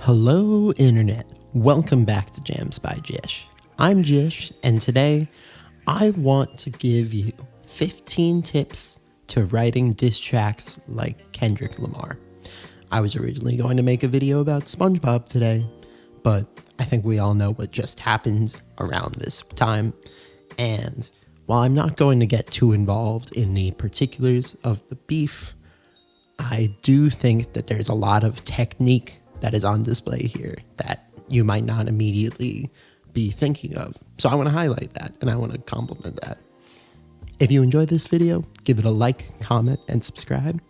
Hello, Internet. Welcome back to Jams by Jish. I'm Jish, and today I want to give you 15 tips to writing diss tracks like Kendrick Lamar. I was originally going to make a video about SpongeBob today, but I think we all know what just happened around this time. And while I'm not going to get too involved in the particulars of the beef, I do think that there's a lot of technique that is on display here that you might not immediately be thinking of. So I want to highlight that and I want to compliment that. If you enjoyed this video, give it a like, comment, and subscribe.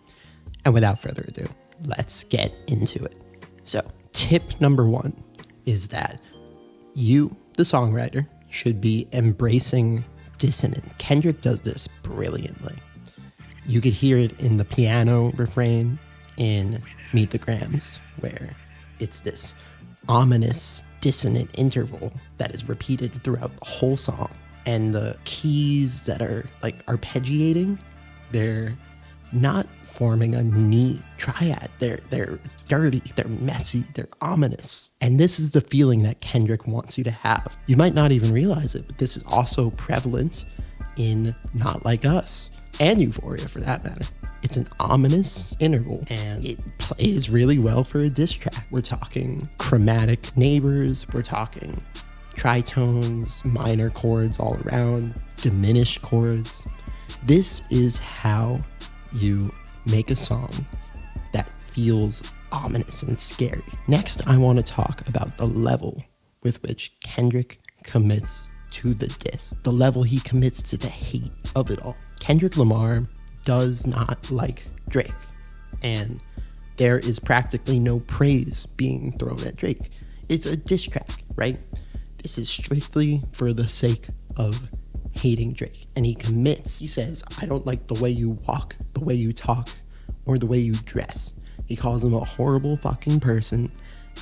And without further ado, let's get into it. So tip number 1 is that you, the songwriter, should be embracing dissonance. Kendrick does this brilliantly. You could hear it in the piano refrain in Meet the Grams, where it's this ominous, dissonant interval that is repeated throughout the whole song. And the keys that are like arpeggiating, they're not forming a neat triad. They're dirty, they're messy, they're ominous. And this is the feeling that Kendrick wants you to have. You might not even realize it, but this is also prevalent in Not Like Us and Euphoria for that matter. It's an ominous interval and it plays really well for a diss track. We're talking chromatic neighbors, we're talking tritones, minor chords all around, diminished chords. This is how you make a song that feels ominous and scary. Next, I want to talk about the level with which Kendrick commits to the diss, the level he commits to the hate of it all. Kendrick Lamar does not like Drake, and there is practically no praise being thrown at Drake. It's a diss track, right? This is strictly for the sake of hating Drake, and he commits. He says, I don't like the way you walk, the way you talk, or the way you dress. He calls him a horrible fucking person,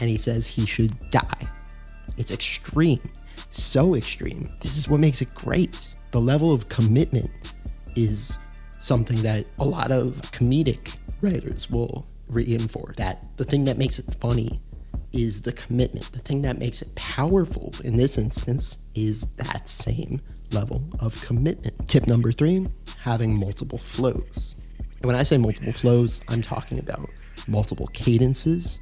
and he says he should die. It's extreme, so extreme. This is what makes it great. The level of commitment is something that a lot of comedic writers will reinforce. That the thing that makes it funny is the commitment. The thing that makes it powerful in this instance is that same level of commitment. Tip number 3, having multiple flows. And when I say multiple flows, I'm talking about multiple cadences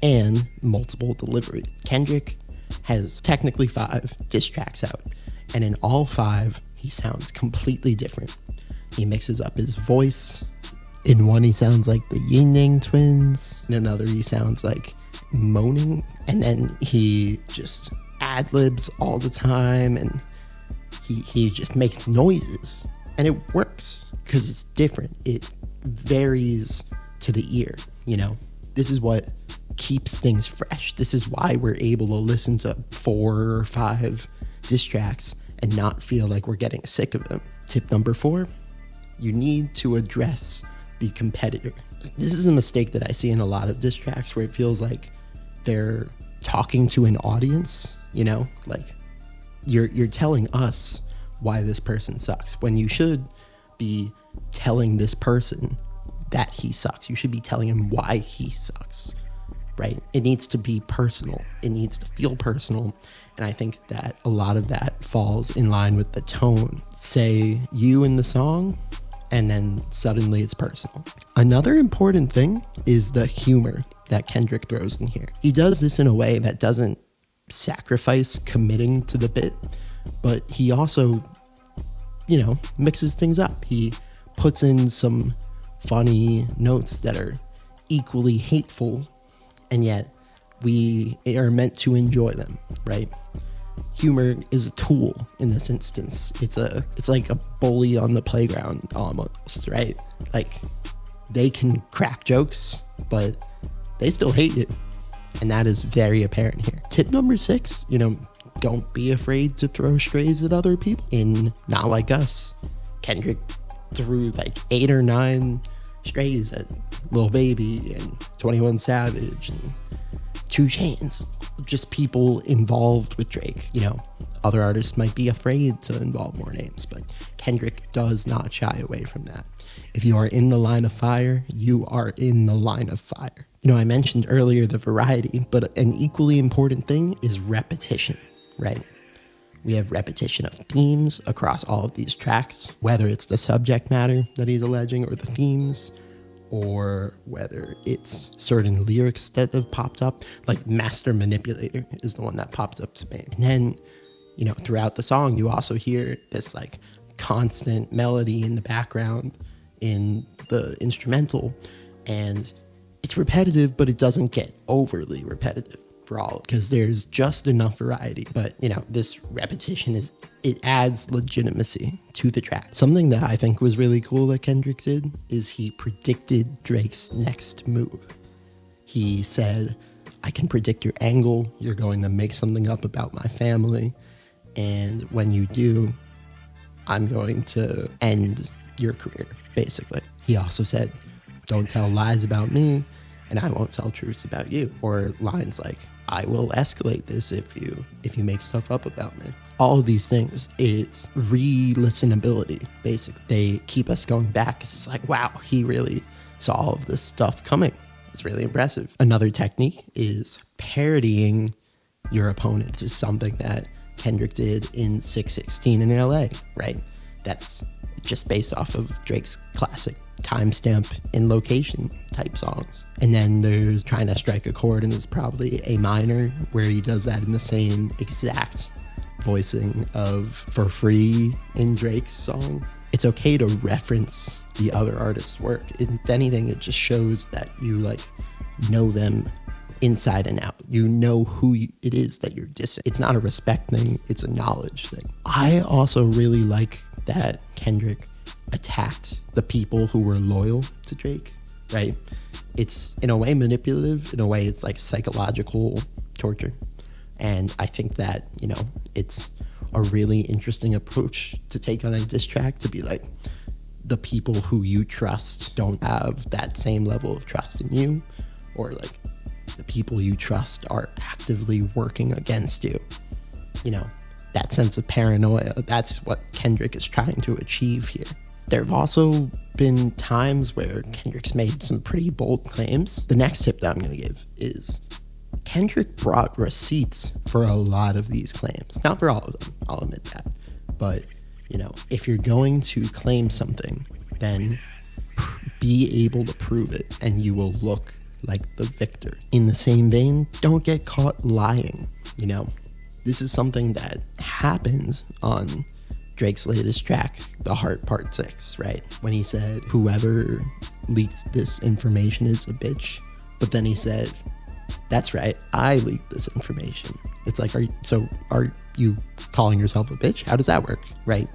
and multiple delivery. Kendrick has technically 5 diss tracks out, and in all 5, he sounds completely different. He mixes up his voice. In one, he sounds like the Yin Yang Twins. In another, he sounds like moaning. And then he just ad-libs all the time. And he just makes noises. And it works because it's different. It varies to the ear, you know? This is what keeps things fresh. This is why we're able to listen to 4 or 5 diss tracks and not feel like we're getting sick of them. Tip number 4. You need to address the competitor. This is a mistake that I see in a lot of diss tracks where it feels like they're talking to an audience, you know, like you're telling us why this person sucks when you should be telling this person that he sucks. You should be telling him why he sucks, right? It needs to be personal. It needs to feel personal. And I think that a lot of that falls in line with the tone. Say you in the song, and then suddenly it's personal. Another important thing is the humor that Kendrick throws in here. He does this in a way that doesn't sacrifice committing to the bit, but he also, you know, mixes things up. He puts in some funny notes that are equally hateful, and yet we are meant to enjoy them, right? Humor is a tool in this instance. It's like a bully on the playground almost, right? Like they can crack jokes, but they still hate it. And that is very apparent here. Tip number 6, you know, don't be afraid to throw strays at other people. In Not Like Us, Kendrick threw like 8 or 9 strays at Lil Baby and 21 Savage and 2 Chainz. Just people involved with Drake. You know, other artists might be afraid to involve more names, but Kendrick does not shy away from that. If you are in the line of fire, you are in the line of fire. I mentioned earlier the variety, but an equally important thing is repetition, right? We have repetition of themes across all of these tracks, whether it's the subject matter that he's alleging or the themes, or whether it's certain lyrics that have popped up, like Master Manipulator is the one that popped up to me. And then, throughout the song, you also hear this like constant melody in the background in the instrumental, and it's repetitive, but it doesn't get overly repetitive for all, because there's just enough variety. But this repetition it adds legitimacy to the track. Something that I think was really cool that Kendrick did is he predicted Drake's next move. He said, I can predict your angle. You're going to make something up about my family, and when you do, I'm going to end your career, basically. He also said, don't tell lies about me, and I won't tell truths about you. Or lines like, I will escalate this if you make stuff up about me. All of these things, it's re-listenability, basically. They keep us going back because it's like, wow, he really saw all of this stuff coming. It's really impressive. Another technique is parodying your opponent. This is something that Kendrick did in 616 in LA, right? That's just based off of Drake's classic timestamp in location type songs. And then there's Trying to Strike a Chord, and it's probably A minor, where he does that in the same exact voicing of For Free in Drake's song. It's okay to reference the other artist's work. If anything, it just shows that you know them inside and out. You know who it is that you're dissing. It's not a respect thing, it's a knowledge thing. I also really like that Kendrick attacked the people who were loyal to Drake, right? It's in a way manipulative, in a way it's like psychological torture. And I think that, it's a really interesting approach to take on a diss track, to be like, the people who you trust don't have that same level of trust in you, or like the people you trust are actively working against you. That sense of paranoia, that's what Kendrick is trying to achieve here. There have also been times where Kendrick's made some pretty bold claims. The next tip that I'm going to give is Kendrick brought receipts for a lot of these claims. Not for all of them, I'll admit that. But, if you're going to claim something, then be able to prove it, and you will look like the victor. In the same vein, don't get caught lying. This is something that happened on Drake's latest track, The Heart Part 6, right? When he said, whoever leaked this information is a bitch. But then he said, that's right, I leaked this information. It's like, are you calling yourself a bitch? How does that work, right?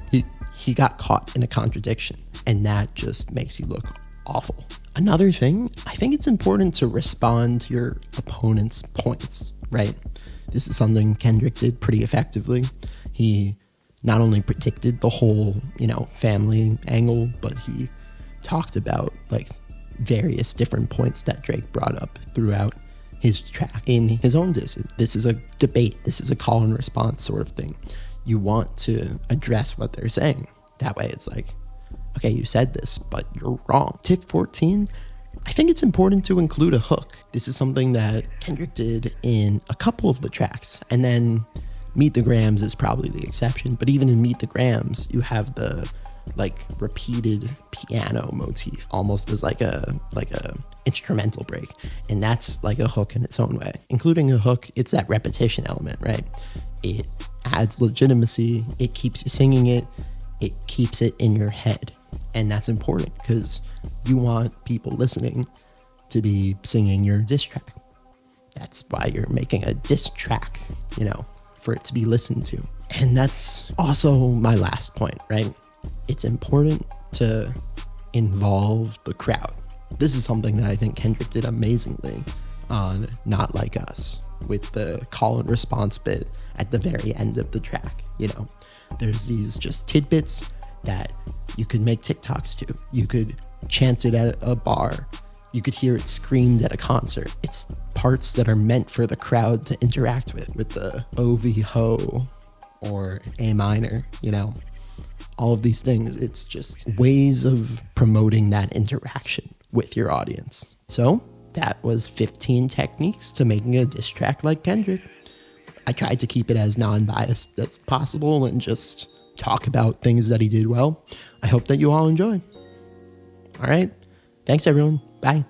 He got caught in a contradiction, and that just makes you look awful. Another thing, I think it's important to respond to your opponent's points, right? This is something Kendrick did pretty effectively. He not only predicted the whole, family angle, but he talked about various different points that Drake brought up throughout his track in his own diss. This is a debate. This is a call and response sort of thing. You want to address what they're saying. That way it's like, okay, you said this, but you're wrong. Tip 14, I think it's important to include a hook. This is something that Kendrick did in a couple of the tracks, and then Meet the Grams is probably the exception. But even in Meet the Grams, you have the repeated piano motif, almost as like a instrumental break, and that's like a hook in its own way. Including a hook, it's that repetition element, right? It adds legitimacy, it keeps you singing it keeps it in your head, and that's important because you want people listening to be singing your diss track. That's why you're making a diss track, for it to be listened to. And that's also my last point, right? It's important to involve the crowd. This is something that I think Kendrick did amazingly on Not Like Us, with the call and response bit at the very end of the track. There's these just tidbits that you could make TikToks to. You could chant it at a bar. You could hear it screamed at a concert. It's parts that are meant for the crowd to interact with the OV ho or A minor, all of these things. It's just ways of promoting that interaction with your audience. So that was 15 techniques to making a diss track like Kendrick. I tried to keep it as non-biased as possible and just talk about things that he did well. I hope that you all enjoy. All right. Thanks, everyone. Bye.